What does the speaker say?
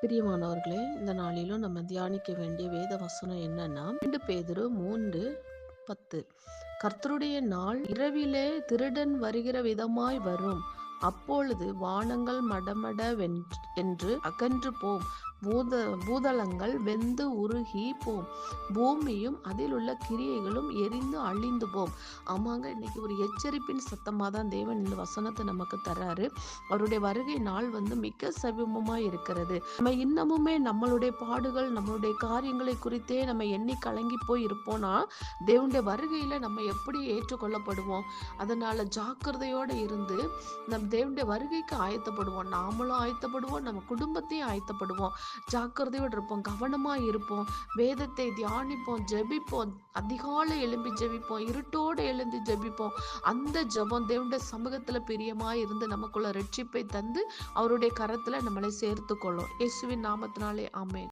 பிரியமானவர்களே, இந்த நாளிலும் நம்ம தியானிக்க வேண்டிய வேத வசனம் என்னன்னா 2 பேதுரு 3:10. கர்த்தருடைய நாள் இரவிலே திருடன் வருகிற விதமாய் வரும். அப்பொழுது வானங்கள் என்று அகன்று போம். பூதளங்கள் வெந்து உருகி போம். பூமியும் அதில் உள்ள கிரியைகளும் எரிந்து அழிந்து போம். ஆமாங்க, இன்னைக்கு ஒரு எச்சரிப்பின் சத்தமாக தான் தேவன் இந்த வசனத்தை நமக்கு தர்றாரு. அவருடைய வருகை நாள் மிக சமீபமா இருக்கிறது. நம்ம இன்னமுமே நம்மளுடைய பாடுகள், நம்மளுடைய காரியங்களை குறித்தே நம்ம எண்ணி கலங்கி போய் இருப்போம்னா தேவனுடைய வருகையில நம்ம எப்படி ஏற்றுக்கொள்ளப்படுவோம்? அதனால ஜாக்கிரதையோட இருந்து நம் தேவனுடைய வருகைக்கு ஆயத்தப்படுவோம். நாமளும் ஆயத்தப்படுவோம், நம்ம குடும்பத்தையும் ஆயத்தப்படுவோம். ஜாக்கிரதையோடு இருப்போம், கவனமா இருப்போம், வேதத்தை தியானிப்போம், ஜெபிப்போம், அதிகாலை எழும்பி ஜெபிப்போம், இருட்டோடு எழுந்து ஜெபிப்போம். அந்த ஜெபம் தேவனுடைய சமூகத்துல பிரியமாய் இருந்து நமக்குள்ள ரட்சிப்பை தந்து அவருடைய கரத்துல நம்மளை சேர்த்து கொள்ளும். இயேசுவின் நாமத்தினாலே ஆமென்.